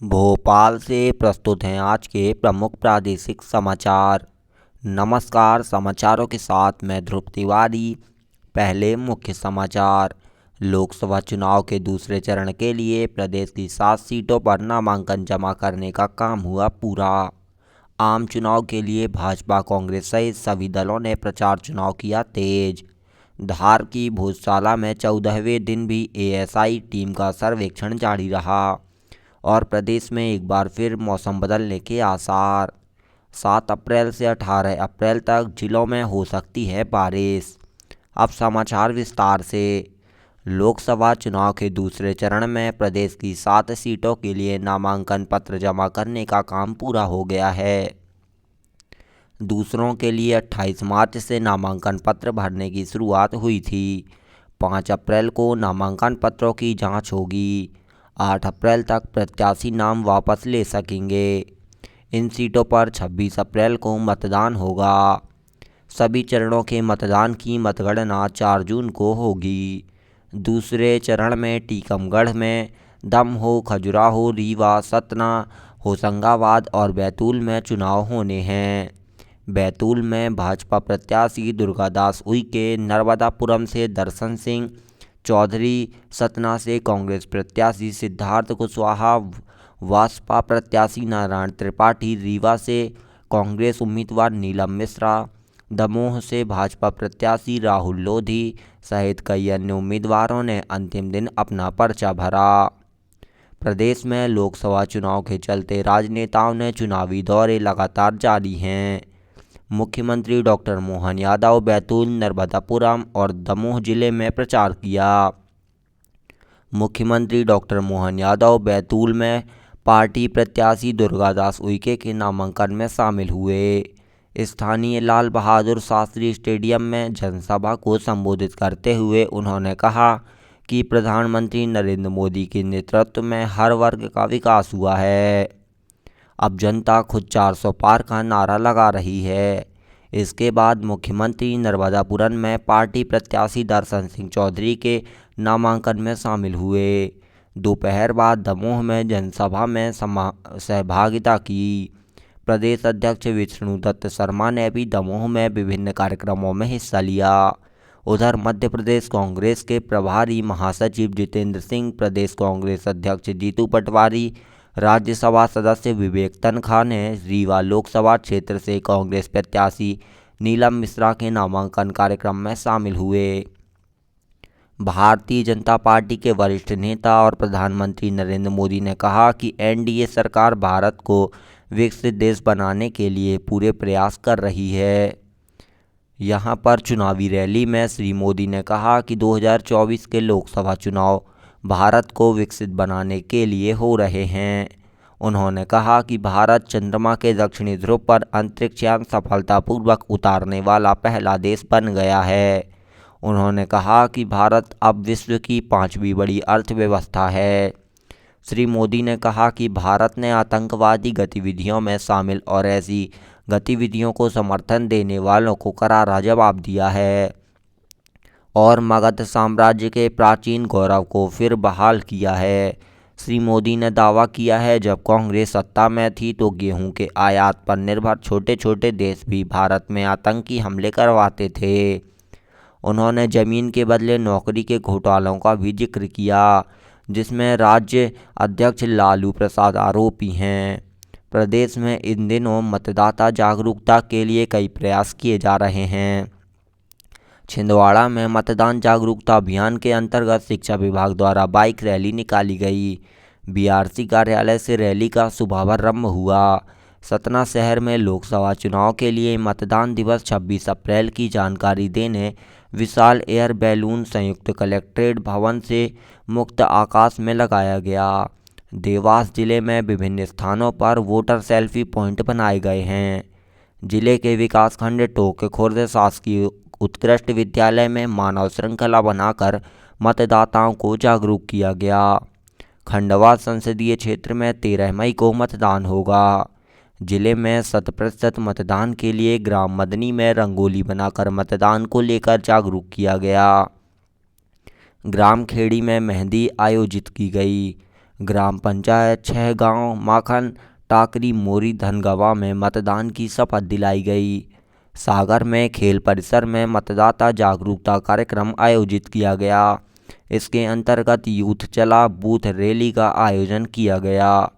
भोपाल से प्रस्तुत हैं आज के प्रमुख प्रादेशिक समाचार। नमस्कार, समाचारों के साथ मैं ध्रुव तिवारी। पहले मुख्य समाचार। लोकसभा चुनाव के दूसरे चरण के लिए प्रदेश की 7 सीटों पर नामांकन जमा करने का काम हुआ पूरा। आम चुनाव के लिए भाजपा, कांग्रेस सहित सभी दलों ने प्रचार चुनाव किया तेज। धार की भोजशाला में 14वें दिन भी एएसआई टीम का सर्वेक्षण जारी रहा और प्रदेश में एक बार फिर मौसम बदलने के आसार। 7 अप्रैल से 18 अप्रैल तक जिलों में हो सकती है बारिश। अब समाचार विस्तार से। लोकसभा चुनाव के दूसरे चरण में प्रदेश की 7 सीटों के लिए नामांकन पत्र जमा करने का काम पूरा हो गया है। दूसरों के लिए 28 मार्च से नामांकन पत्र भरने की शुरुआत हुई थी। 5 अप्रैल को नामांकन पत्रों की जांच होगी। 8 अप्रैल तक प्रत्याशी नाम वापस ले सकेंगे। इन सीटों पर 26 अप्रैल को मतदान होगा। सभी चरणों के मतदान की मतगणना 4 जून को होगी। दूसरे चरण में टीकमगढ़ में, दमोह, खजुराहो, रीवा, सतना, होशंगाबाद और बैतूल में चुनाव होने हैं। बैतूल में भाजपा प्रत्याशी दुर्गादास उइके, नर्मदापुरम से दर्शन सिंह चौधरी, सतना से कांग्रेस प्रत्याशी सिद्धार्थ कुशवाहा, बसपा प्रत्याशी नारायण त्रिपाठी, रीवा से कांग्रेस उम्मीदवार नीलम मिश्रा, दमोह से भाजपा प्रत्याशी राहुल लोधी सहित कई अन्य उम्मीदवारों ने अंतिम दिन अपना पर्चा भरा। प्रदेश में लोकसभा चुनाव के चलते राजनेताओं ने चुनावी दौरे लगातार जारी हैं। मुख्यमंत्री डॉक्टर मोहन यादव बैतूल, नर्मदापुरम और दमोह जिले में प्रचार किया। मुख्यमंत्री डॉक्टर मोहन यादव बैतूल में पार्टी प्रत्याशी दुर्गादास उइके के नामांकन में शामिल हुए। स्थानीय लाल बहादुर शास्त्री स्टेडियम में जनसभा को संबोधित करते हुए उन्होंने कहा कि प्रधानमंत्री नरेंद्र मोदी के नेतृत्व में हर वर्ग का विकास हुआ है। अब जनता खुद 400 पार का नारा लगा रही है। इसके बाद मुख्यमंत्री नर्मदापुरम में पार्टी प्रत्याशी दर्शन सिंह चौधरी के नामांकन में शामिल हुए। दोपहर बाद दमोह में जनसभा में सहभागिता की। प्रदेश अध्यक्ष विष्णुदत्त शर्मा ने भी दमोह में विभिन्न कार्यक्रमों में हिस्सा लिया। उधर मध्य प्रदेश कांग्रेस के प्रभारी महासचिव जितेंद्र सिंह, प्रदेश कांग्रेस अध्यक्ष जीतू पटवारी, राज्यसभा सदस्य विवेक तनखा ने रीवा लोकसभा क्षेत्र से कांग्रेस प्रत्याशी नीलम मिश्रा के नामांकन कार्यक्रम में शामिल हुए। भारतीय जनता पार्टी के वरिष्ठ नेता और प्रधानमंत्री नरेंद्र मोदी ने कहा कि एनडीए सरकार भारत को विकसित देश बनाने के लिए पूरे प्रयास कर रही है। यहां पर चुनावी रैली में श्री मोदी ने कहा कि 2024 के लोकसभा चुनाव भारत को विकसित बनाने के लिए हो रहे हैं। उन्होंने कहा कि भारत चंद्रमा के दक्षिणी ध्रुव पर अंतरिक्ष यान सफलतापूर्वक उतारने वाला पहला देश बन गया है। उन्होंने कहा कि भारत अब विश्व की 5वीं बड़ी अर्थव्यवस्था है। श्री मोदी ने कहा कि भारत ने आतंकवादी गतिविधियों में शामिल और ऐसी गतिविधियों को समर्थन देने वालों को करारा जवाब दिया है और मगध साम्राज्य के प्राचीन गौरव को फिर बहाल किया है। श्री मोदी ने दावा किया है जब कांग्रेस सत्ता में थी तो गेहूं के आयात पर निर्भर छोटे छोटे देश भी भारत में आतंकी हमले करवाते थे। उन्होंने जमीन के बदले नौकरी के घोटालों का भी जिक्र किया, जिसमें राज्य अध्यक्ष लालू प्रसाद आरोपी हैं। प्रदेश में इन दिनों मतदाता जागरूकता के लिए कई प्रयास किए जा रहे हैं। छिंदवाड़ा में मतदान जागरूकता अभियान के अंतर्गत शिक्षा विभाग द्वारा बाइक रैली निकाली गई। बीआरसी कार्यालय से रैली का शुभारंभ हुआ। सतना शहर में लोकसभा चुनाव के लिए मतदान दिवस 26 अप्रैल की जानकारी देने विशाल एयर बैलून संयुक्त कलेक्ट्रेट भवन से मुक्त आकाश में लगाया गया। देवास जिले में विभिन्न स्थानों पर वोटर सेल्फी पॉइंट बनाए गए हैं। जिले के विकासखंड टोक खुर्द शासकीय उत्कृष्ट विद्यालय में मानव श्रृंखला बनाकर मतदाताओं को जागरूक किया गया। खंडवा संसदीय क्षेत्र में 13 मई को मतदान होगा। जिले में 100% मतदान के लिए ग्राम मदनी में रंगोली बनाकर मतदान को लेकर जागरूक किया गया। ग्राम खेड़ी में मेहंदी आयोजित की गई। ग्राम पंचायत 6 गांव माखन टाकरी मोरी धनगवा में मतदान की शपथ दिलाई गई। सागर में खेल परिसर में मतदाता जागरूकता कार्यक्रम आयोजित किया गया। इसके अंतर्गत यूथ चला बूथ रैली का आयोजन किया गया।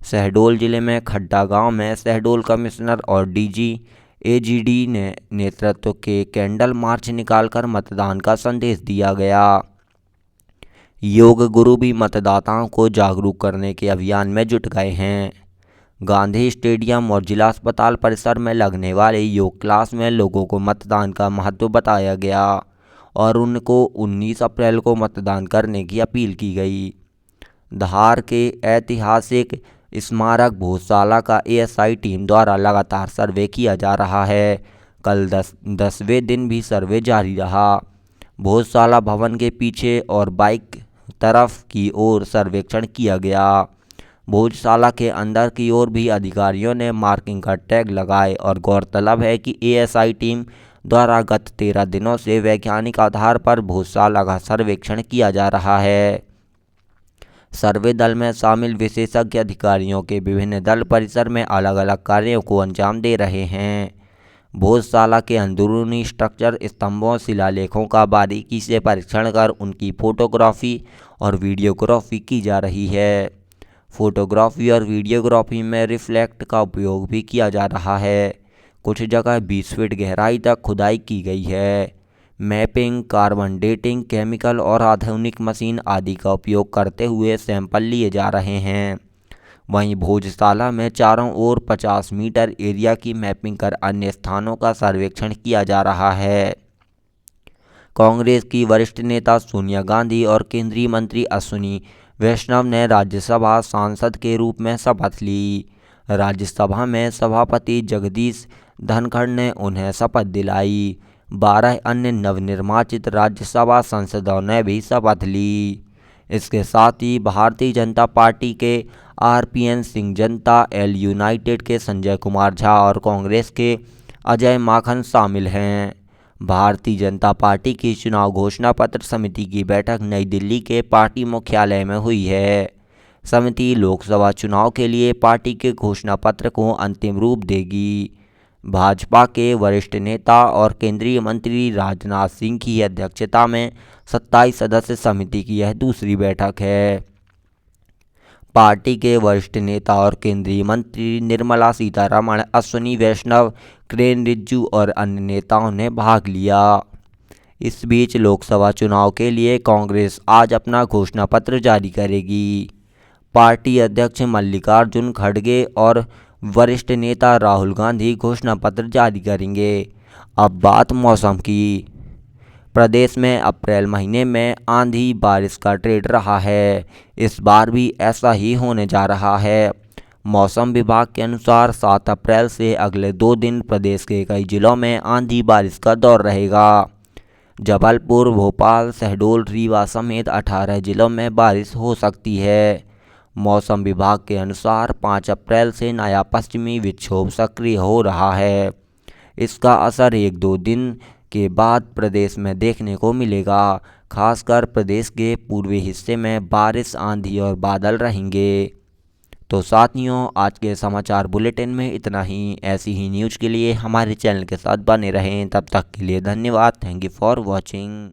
शहडोल जिले में खड्डा गांव में शहडोल कमिश्नर और डीजी एजीडी ने नेतृत्व के कैंडल मार्च निकालकर मतदान का संदेश दिया गया। योग गुरु भी मतदाताओं को जागरूक करने के अभियान में जुट गए हैं। गांधी स्टेडियम और जिला अस्पताल परिसर में लगने वाले योग क्लास में लोगों को मतदान का महत्व बताया गया और उनको 19 अप्रैल को मतदान करने की अपील की गई। धार के ऐतिहासिक स्मारक भोजशाला का एएसआई टीम द्वारा लगातार सर्वे किया जा रहा है। कल 10वें दिन भी सर्वे जारी रहा। भोजशाला भवन के पीछे और बाइक तरफ की ओर सर्वेक्षण किया गया। भोजशाला के अंदर की ओर भी अधिकारियों ने मार्किंग का टैग लगाए और गौरतलब है कि एएसआई टीम द्वारा गत 13 दिनों से वैज्ञानिक आधार पर भोजशाला का सर्वेक्षण किया जा रहा है। सर्वे दल में शामिल विशेषज्ञ अधिकारियों के विभिन्न दल परिसर में अलग अलग कार्यों को अंजाम दे रहे हैं। भोजशाला के अंदरूनी स्ट्रक्चर स्तंभों शिलालेखों का बारीकी से परीक्षण कर उनकी फोटोग्राफी और वीडियोग्राफी की जा रही है। फोटोग्राफी और वीडियोग्राफी में रिफ्लेक्ट का उपयोग भी किया जा रहा है। कुछ जगह 20 फीट गहराई तक खुदाई की गई है। मैपिंग, कार्बन डेटिंग, केमिकल और आधुनिक मशीन आदि का उपयोग करते हुए सैंपल लिए जा रहे हैं। वहीं भोजशाला में चारों ओर 50 मीटर एरिया की मैपिंग कर अन्य स्थानों का सर्वेक्षण किया जा रहा है। कांग्रेस की वरिष्ठ नेता सोनिया गांधी और केंद्रीय मंत्री अश्विनी वैष्णव ने राज्यसभा सांसद के रूप में शपथ ली। राज्यसभा में सभापति जगदीश धनखड़ ने उन्हें शपथ दिलाई। 12 अन्य नवनिर्वाचित राज्यसभा सांसदों ने भी शपथ ली। इसके साथ ही भारतीय जनता पार्टी के आरपीएन सिंह, जनता एल यूनाइटेड के संजय कुमार झा और कांग्रेस के अजय माकन शामिल हैं। भारतीय जनता पार्टी की चुनाव घोषणा पत्र समिति की बैठक नई दिल्ली के पार्टी मुख्यालय में हुई है। समिति लोकसभा चुनाव के लिए पार्टी के घोषणा पत्र को अंतिम रूप देगी। भाजपा के वरिष्ठ नेता और केंद्रीय मंत्री राजनाथ सिंह की अध्यक्षता में 27 सदस्य समिति की यह दूसरी बैठक है। पार्टी के वरिष्ठ नेता और केंद्रीय मंत्री निर्मला सीतारमण, अश्विनी वैष्णव, किरेन रिजिजू और अन्य नेताओं ने भाग लिया। इस बीच लोकसभा चुनाव के लिए कांग्रेस आज अपना घोषणा पत्र जारी करेगी। पार्टी अध्यक्ष मल्लिकार्जुन खड़गे और वरिष्ठ नेता राहुल गांधी घोषणा पत्र जारी करेंगे। अब बात मौसम की। प्रदेश में अप्रैल महीने में आंधी बारिश का ट्रेंड रहा है। इस बार भी ऐसा ही होने जा रहा है। मौसम विभाग के अनुसार 7 अप्रैल से अगले 2 दिन प्रदेश के कई जिलों में आंधी बारिश का दौर रहेगा। जबलपुर, भोपाल, शहडोल, रीवा समेत 18 जिलों में बारिश हो सकती है। मौसम विभाग के अनुसार 5 अप्रैल से नया पश्चिमी विक्षोभ सक्रिय हो रहा है। इसका असर 1-2 दिन के बाद प्रदेश में देखने को मिलेगा। खासकर प्रदेश के पूर्वी हिस्से में बारिश, आंधी और बादल रहेंगे। तो साथियों, आज के समाचार बुलेटिन में इतना ही। ऐसी ही न्यूज़ के लिए हमारे चैनल के साथ बने रहें। तब तक के लिए धन्यवाद। Thank you for watching.